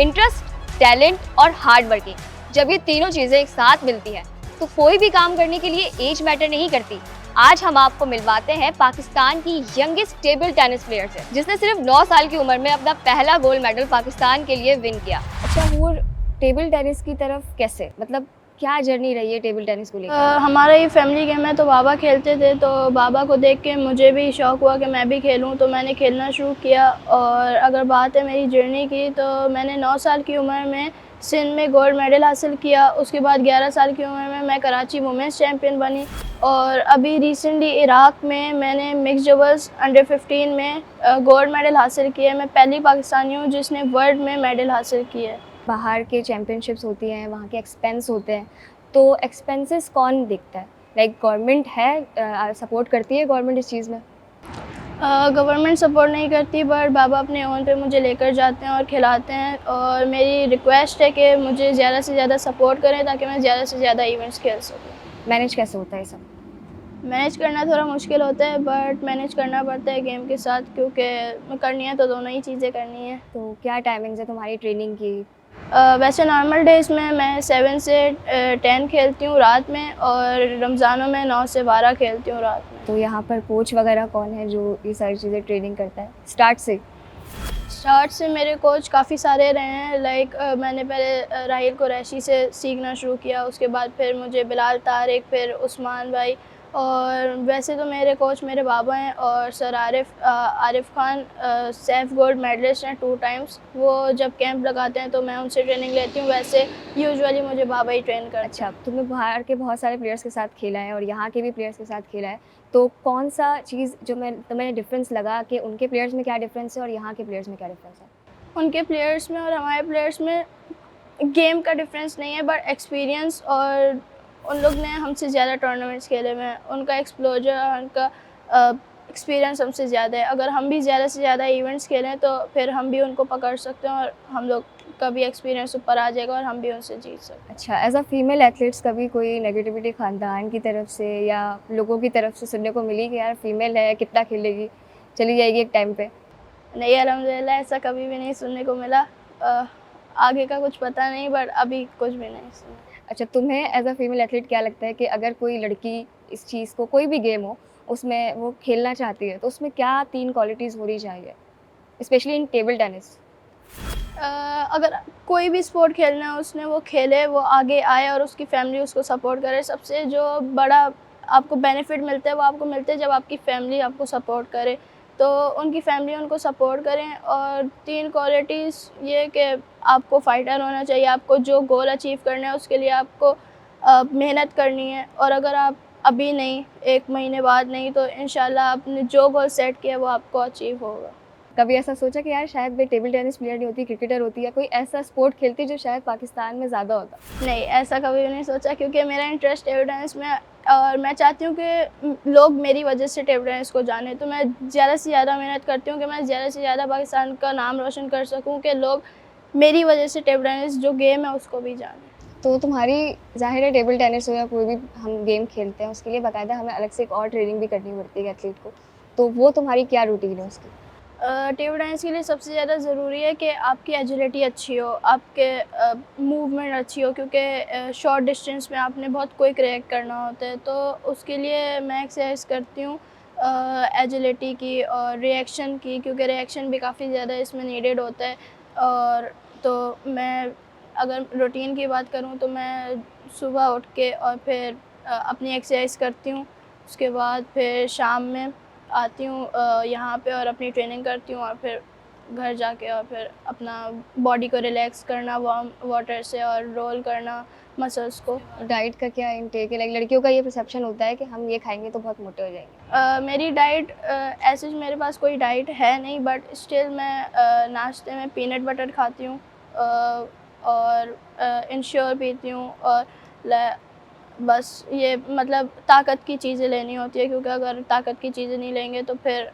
Interest, talent और hard working, जब ये तीनों चीजें एक साथ मिलती है तो कोई भी काम करने के लिए एज मैटर नहीं करती। आज हम आपको मिलवाते हैं पाकिस्तान की यंगेस्ट टेबल टेनिस प्लेयर से, जिसने सिर्फ 9 साल की उम्र में अपना पहला गोल्ड मेडल पाकिस्तान के लिए विन किया। अच्छा, वो टेबल टेनिस की तरफ कैसे, मतलब क्या जर्नी रही है टेबल टेनिस को लेकर? हमारा ये फैमिली गेम है, तो बाबा खेलते थे, तो बाबा को देख के मुझे भी शौक़ हुआ कि मैं भी खेलूं, तो मैंने खेलना शुरू किया। और अगर बात है मेरी जर्नी की, तो मैंने 9 साल की उम्र में सिंध में गोल्ड मेडल हासिल किया। उसके बाद 11 साल की उम्र में मैं कराची वुमेंस चैम्पियन बनी। और अभी रिसेंटली इराक़ में मैंने मिक्स डबल्स अंडर 15 में गोल्ड मेडल हासिल किया। मैं पहली पाकिस्तानी हूँ जिसने वर्ल्ड में मेडल हासिल किया है। बाहर के चैम्पियनशिप्स होती हैं, वहाँ के एक्सपेंस होते हैं, तो एक्सपेंसेस कौन देखता है? लाइक गवर्नमेंट है, सपोर्ट करती है गवर्नमेंट इस चीज़ में? गवर्नमेंट सपोर्ट नहीं करती, बट बाबा अपने ओन पे मुझे लेकर जाते हैं और खिलाते हैं। और मेरी रिक्वेस्ट है कि मुझे ज़्यादा से ज़्यादा सपोर्ट करें ताकि मैं ज़्यादा से ज़्यादा इवेंट्स खेल सकूँ। मैनेज कैसे होता है ये सब? मैनेज करना थोड़ा मुश्किल होता है, बट मैनेज करना पड़ता है गेम के साथ, क्योंकि करनी है तो दोनों ही चीज़ें करनी है। तो क्या टाइमिंग्स है तुम्हारी ट्रेनिंग की? वैसे नॉर्मल डेज़ में मैं 7 से 10 खेलती हूँ रात में, और रमज़ानों में 9 से 12 खेलती हूँ रात में। तो यहाँ पर कोच वगैरह कौन है जो ये सारी चीज़ें ट्रेनिंग करता है स्टार्ट से? स्टार्ट से मेरे कोच काफ़ी सारे रहे हैं। लाइक मैंने पहले राहिल कुरैशी से सीखना शुरू किया, उसके बाद फिर मुझे बिलाल तारिक, फिर उस्मान भाई। और वैसे तो मेरे कोच मेरे बाबा हैं, और sir Arif Khan Saif gold medallist हैं 2 टाइम्स। वो जब कैंप लगाते हैं तो मैं उनसे ट्रेनिंग लेती हूँ। वैसे यूजुअली मुझे बाबा ही ट्रेन करते हैं। अच्छा, तुमने बाहर के बहुत सारे प्लेयर्स के साथ खेला है और यहाँ के भी प्लेयर्स के साथ खेला है, तो कौन सा चीज़ जो तुम्हें डिफरेंस लगा कि उनके प्लेयर्स में क्या डिफरेंस है और यहाँ के प्लेयर्स में क्या डिफरेंस है? उनके प्लेयर्स में और हमारे प्लेयर्स में गेम का डिफरेंस नहीं है, बट एक्सपीरियंस। और उन लोग ने हमसे ज़्यादा टूर्नामेंट्स खेले हुए हैं, उनका एक्सप्लोजर और उनका एक्सपीरियंस हमसे ज़्यादा है। अगर हम भी ज़्यादा से ज़्यादा इवेंट्स खेलें तो फिर हम भी उनको पकड़ सकते हैं, और हम लोग का भी एक्सपीरियंस ऊपर आ जाएगा और हम भी उनसे जीत सकते हैं। अच्छा, एज़ अ फीमेल एथलीट्स कभी कोई नेगेटिविटी ख़ानदान की तरफ से या लोगों की तरफ से सुनने को मिली कि यार फीमेल है, कितना खेलेगी, चली जाएगी एक टाइम पे? नहीं, अल्हम्दुलिल्लाह ऐसा कभी भी नहीं सुनने को मिला। आगे का कुछ पता नहीं, बट अभी कुछ भी नहीं सुना। अच्छा, तुम्हें एज़ अ फीमेल एथलीट क्या लगता है कि अगर कोई लड़की इस चीज़ को, कोई भी गेम हो, उसमें वो खेलना चाहती है, तो उसमें क्या 3 क्वालिटीज़ होनी चाहिए? Specially in table tennis. अगर कोई भी स्पोर्ट खेलना है उसने, वो खेले, वो आगे आए और उसकी फैमिली उसको सपोर्ट करे। सबसे जो बड़ा आपको बेनिफिट मिलता है वो आपको मिलता है जब आपकी फैमिली आपको सपोर्ट करे। तो उनकी फैमिली उनको सपोर्ट करें। और 3 क्वालिटीज़ ये कि आपको फाइटर होना चाहिए, आपको जो गोल अचीव करना है उसके लिए आपको मेहनत करनी है। और अगर आप अभी नहीं, 1 महीने बाद नहीं, तो इंशाल्लाह आपने जो गोल सेट किया वो आपको अचीव होगा। कभी ऐसा सोचा कि यार शायद मैं टेबल टेनिस प्लेयर नहीं होती, क्रिकेटर होती, या कोई ऐसा स्पोर्ट खेलती जो शायद पाकिस्तान में ज़्यादा होता? नहीं, ऐसा कभी भी नहीं सोचा, क्योंकि मेरा इंटरेस्ट टेबल टेनिस में। और मैं चाहती हूँ कि लोग मेरी वजह से टेबल टेनिस को जानें। तो मैं ज़्यादा से ज़्यादा मेहनत करती हूँ कि मैं ज़्यादा से ज़्यादा पाकिस्तान का नाम रोशन कर सकूँ, कि लोग मेरी वजह से टेबल टेनिस जो गेम है उसको भी जानें। तो तुम्हारी, ज़ाहिर है टेबल टेनिस हो या कोई भी हम गेम खेलते हैं उसके लिए बाकायदा हमें अलग से एक और ट्रेनिंग भी करनी पड़ती है एथलीट को, तो वो तुम्हारी क्या रूटीन है उसकी? टेबल टेनिस के लिए सबसे ज़्यादा ज़रूरी है कि आपकी एजिलिटी अच्छी हो, आपके मूवमेंट अच्छी हो, क्योंकि शॉर्ट डिस्टेंस में आपने बहुत क्विक रिएक्ट करना होता है। तो उसके लिए मैं एक्सरसाइज करती हूँ एजिलिटी की और रिएक्शन की, क्योंकि रिएक्शन भी काफ़ी ज़्यादा इसमें नीडेड होता है। और तो मैं अगर रूटीन की बात करूँ तो मैं सुबह उठ के और फिर अपनी एक्सरसाइज करती हूँ। उसके बाद फिर शाम में आती हूँ यहाँ पे और अपनी ट्रेनिंग करती हूँ, और फिर घर जाके और फिर अपना बॉडी को रिलैक्स करना वार्म वाटर से, और रोल करना मसल्स को। डाइट का क्या इंटेक है? लाइक लड़कियों का ये परसेप्शन होता है कि हम ये खाएंगे तो बहुत मोटे हो जाएंगे। मेरी डाइट ऐसे मेरे पास कोई डाइट है नहीं, बट स्टिल मैं नाश्ते में पीनट बटर खाती हूँ, और इंश्योर पीती हूँ। और बस ये मतलब ताकत की चीज़ें लेनी होती है, क्योंकि अगर ताकत की चीज़ें नहीं लेंगे तो फिर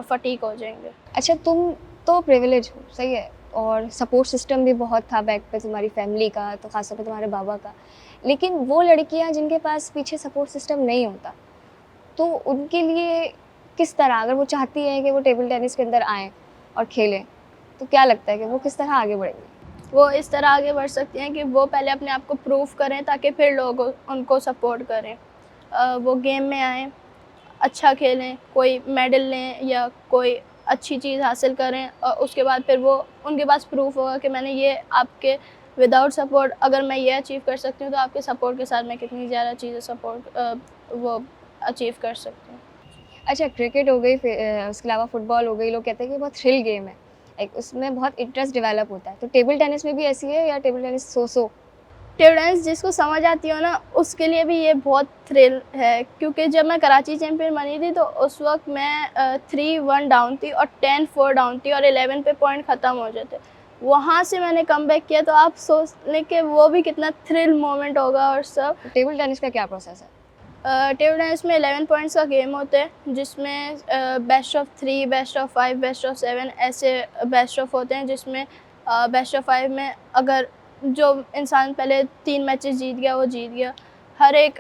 फटीग हो जाएंगे। अच्छा, तुम तो प्रिविलेज हो, सही है, और सपोर्ट सिस्टम भी बहुत था बैक पे तुम्हारी फैमिली का, तो खासतौर पे तुम्हारे बाबा का, लेकिन वो लड़कियां जिनके पास पीछे सपोर्ट सिस्टम नहीं होता, तो उनके लिए किस तरह, अगर वो चाहती हैं कि वो टेबल टेनिस के अंदर आएँ और खेलें, तो क्या लगता है कि वो किस तरह आगे बढ़ेंगी? वो इस तरह आगे बढ़ सकती हैं कि वो पहले अपने आप को प्रूव करें ताकि फिर लोग उनको सपोर्ट करें। वो गेम में आएँ, अच्छा खेलें, कोई मेडल लें या कोई अच्छी चीज़ हासिल करें और उसके बाद फिर वो उनके पास प्रूफ़ होगा कि मैंने ये आपके विदाउट सपोर्ट अगर मैं ये अचीव कर सकती हूँ, तो आपके सपोर्ट के साथ मैं कितनी ज़्यादा चीज़ें वो अचीव कर सकती हूँ। अच्छा, क्रिकेट हो गई, फिर उसके अलावा फुटबॉल हो गई, लोग कहते हैं कि बहुत थ्रिल गेम है, लाइक उसमें बहुत इंटरेस्ट डेवलप होता है, तो टेबल टेनिस में भी ऐसी है या टेबल टेनिस सो सो? टेबल टेनिस जिसको समझ आती हो ना, उसके लिए भी ये बहुत थ्रिल है, क्योंकि जब मैं कराची चैंपियन बनी थी तो उस वक़्त मैं 3-1 डाउन थी और 10-4 डाउन थी और 11 पे पॉइंट ख़त्म हो जाते। वहाँ से मैंने कमबैक किया, तो आप सोच लें कि वो भी कितना थ्रिल मोमेंट होगा और सब। टेबल टेनिस का क्या प्रोसेस है? टेबल टेनिस में 11 पॉइंट्स का गेम होता है, जिसमें best of 3, best of 5, best of 7 ऐसे बेस्ट ऑफ होते हैं, जिसमें बेस्ट ऑफ 5 में अगर जो इंसान पहले 3 मैचेस जीत गया वो जीत गया। हर एक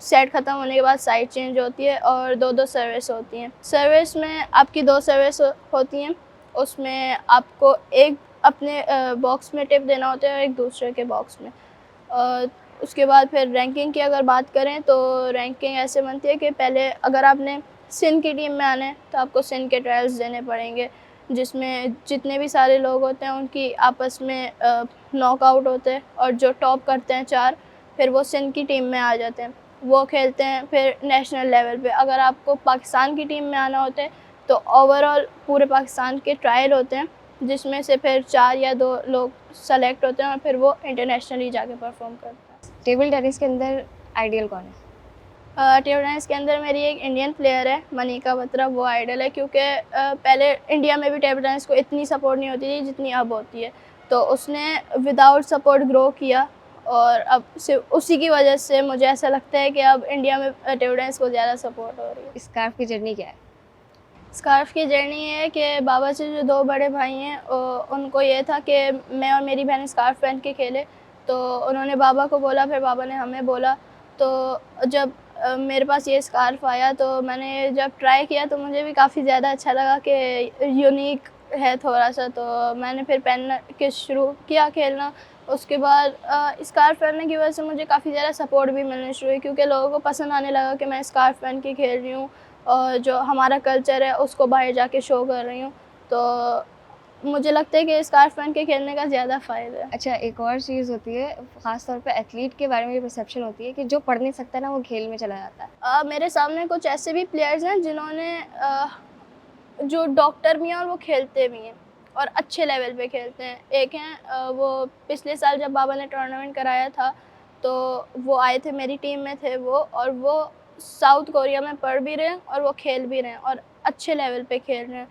सेट ख़त्म होने के बाद साइड चेंज होती है और 2-2 सर्विस होती हैं। सर्विस में आपकी 2 सर्विस होती हैं, उसमें आपको एक अपने बॉक्स में टिप देना होता है और एक दूसरे के बॉक्स में। उसके बाद फिर रैंकिंग की अगर बात करें तो रैंकिंग ऐसे बनती है कि पहले अगर आपने सिंध की टीम में आना है तो आपको सिंध के ट्रायल्स देने पड़ेंगे, जिसमें जितने भी सारे लोग होते हैं उनकी आपस में नॉकआउट होते हैं और जो टॉप करते हैं 4 फिर वो सिंध की टीम में आ जाते हैं। वो खेलते हैं फिर नेशनल लेवल पे। अगर आपको पाकिस्तान की टीम में आना होता है तो ओवरऑल पूरे पाकिस्तान के ट्रायल होते हैं, जिसमें से फिर 4 या 2 लोग सेलेक्ट होते हैं और फिर वो इंटरनेशनली जाके परफॉर्म करते हैं। टेबल टेनिस के अंदर आइडियल कौन है? टेबल टेनिस के अंदर मेरी एक इंडियन प्लेयर है, मनिका बत्रा, वो आइडल है, क्योंकि पहले इंडिया में भी टेबल टेनिस को इतनी सपोर्ट नहीं होती थी जितनी अब होती है। तो उसने विदाउट सपोर्ट ग्रो किया और अब सिर्फ उसी की वजह से मुझे ऐसा लगता है कि अब इंडिया में टेबल टेनिस को ज़्यादा सपोर्ट हो रही है। स्कार्फ की जर्नी क्या है? स्कार्फ की जर्नी ये है कि बाबा से जो 2 बड़े भाई हैं उनको ये था कि मैं और मेरी बहन स्कार्फ पहन के खेले, तो उन्होंने बाबा को बोला, फिर बाबा ने हमें बोला। तो जब मेरे पास ये स्कार्फ आया तो मैंने जब ट्राई किया तो मुझे भी काफ़ी ज़्यादा अच्छा लगा कि यूनिक है थोड़ा-सा, तो मैंने फिर पहनना के शुरू किया खेलना। उसके बाद स्कार्फ पहनने की वजह से मुझे काफ़ी ज़्यादा सपोर्ट भी मिलनी शुरू हुई, क्योंकि लोगों को पसंद आने लगा कि मैं स्कार्फ पहन के खेल रही हूँ और जो हमारा कल्चर है उसको बाहर जाके शो कर रही हूँ। तो मुझे लगता है कि स्कार्फ पहन के खेलने का ज़्यादा फ़ायदा है। अच्छा, एक और चीज़ होती है, ख़ास तौर पे एथलीट के बारे में ये परसेप्शन होती है कि जो पढ़ नहीं सकता ना वो खेल में चला जाता है। मेरे सामने कुछ ऐसे भी प्लेयर्स हैं जिन्होंने जो डॉक्टर भी हैं और वो खेलते भी हैं और अच्छे लेवल पे खेलते हैं। एक हैं वो पिछले साल जब बाबा ने टूर्नामेंट कराया था तो वो आए थे, मेरी टीम में थे वो, और वो साउथ कोरिया में पढ़ भी रहे हैं और वो खेल भी रहे हैं और अच्छे लेवल पे खेल रहे हैं।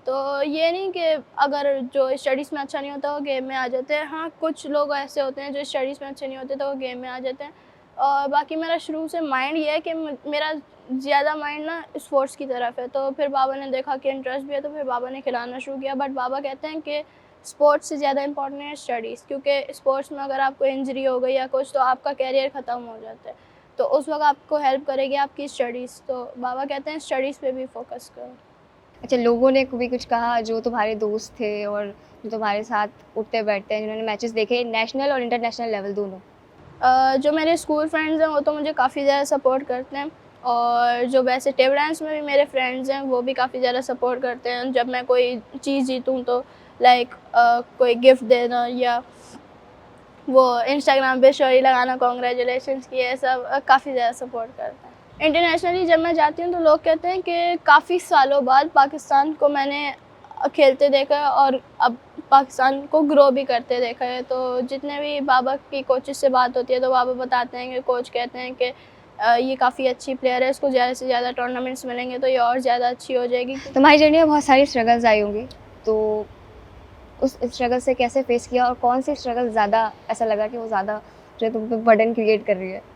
तो ये नहीं कि अगर जो स्टडीज़ में अच्छा नहीं होता वो गेम में आ जाते हैं। हाँ, कुछ लोग ऐसे होते हैं जो स्टडीज़ में अच्छे नहीं होते तो वो गेम में आ जाते हैं। और बाकी मेरा शुरू से माइंड ये है कि मेरा ज़्यादा माइंड ना स्पोर्ट्स की तरफ है, तो फिर बाबा ने देखा कि इंटरेस्ट भी है तो फिर बाबा ने खिलाना शुरू किया। बट बाबा कहते हैं कि स्पोर्ट्स से ज़्यादा इम्पोर्टेंट है स्टडीज़, क्योंकि स्पोर्ट्स में अगर आपको इंजरी हो गई या कुछ तो आपका कैरियर ख़त्म हो जाता है, तो उस वक्त आपको हेल्प करेगी आपकी स्टडीज़। तो बाबा कहते हैं स्टडीज़ पे भी फोकस करो। अच्छा, लोगों ने कभी कुछ कहा जो तुम्हारे दोस्त थे और जो तुम्हारे साथ उठते बैठते हैं, जिन्होंने मैचेस देखे नेशनल और इंटरनेशनल लेवल दोनों? जो मेरे स्कूल फ्रेंड्स हैं वो तो मुझे काफ़ी ज़्यादा सपोर्ट करते हैं, और जो वैसे टेबल टेनिस में भी मेरे फ्रेंड्स हैं वो भी काफ़ी ज़्यादा सपोर्ट करते हैं। जब मैं कोई चीज़ जीतूँ तो लाइक कोई गिफ्ट देना या वो इंस्टाग्राम पे स्टोरी लगाना कांग्रेचुलेशंस की, ये सब काफ़ी ज़्यादा सपोर्ट करते हैं। इंटरनेशनली जब मैं जाती हूँ तो लोग कहते हैं कि काफ़ी सालों बाद पाकिस्तान को मैंने खेलते देखा है और अब पाकिस्तान को ग्रो भी करते देखा है। तो जितने भी बाबा की कोचेस से बात होती है तो बाबा बताते हैं कि कोच कहते हैं कि ये काफ़ी अच्छी प्लेयर है, इसको ज़्यादा से ज़्यादा टूर्नामेंट्स मिलेंगे तो ये और ज़्यादा अच्छी हो जाएगी। तुम्हारी जर्नी में बहुत सारी स्ट्रगल्स आई होंगी, तो उस स्ट्रगल से कैसे फेस किया और कौन सी स्ट्रगल ज़्यादा ऐसा लगा कि वो ज़्यादा जो तुम पे बर्डन क्रिएट कर रही है?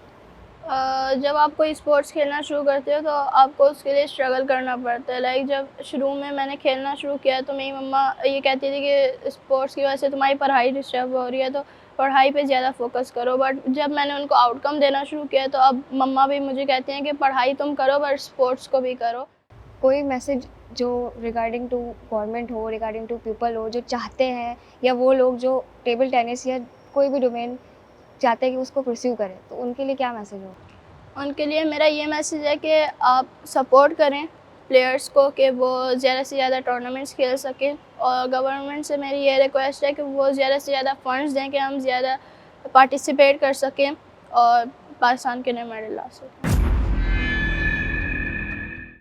जब आप कोई स्पोर्ट्स खेलना शुरू करते हो तो आपको उसके लिए स्ट्रगल करना पड़ता है। लाइक जब शुरू में मैंने खेलना शुरू किया तो मेरी मम्मा ये कहती थी कि स्पोर्ट्स की वजह से तुम्हारी पढ़ाई डिस्टर्ब हो रही है, तो पढ़ाई पे ज़्यादा फोकस करो। बट जब मैंने उनको आउटकम देना शुरू किया तो अब मम्मा भी मुझे कहती हैं कि पढ़ाई तुम करो बट स्पोर्ट्स को भी करो। कोई मैसेज जो रिगार्डिंग टू गवर्नमेंट हो, रिगार्डिंग टू पीपल हो जो चाहते हैं, या वो लोग जो टेबल टेनिस या कोई भी डोमेन चाहते हैं कि उसको परस्यू करें, तो उनके लिए क्या मैसेज हो? उनके लिए मेरा ये मैसेज है कि आप सपोर्ट करें प्लेयर्स को कि वो ज़्यादा से ज़्यादा टूर्नामेंट्स खेल सकें, और गवर्नमेंट से मेरी ये रिक्वेस्ट है कि वो ज़्यादा से ज़्यादा फंड्स दें कि हम ज़्यादा पार्टिसिपेट कर सकें और पाकिस्तान के लिए मेडल ला सकें।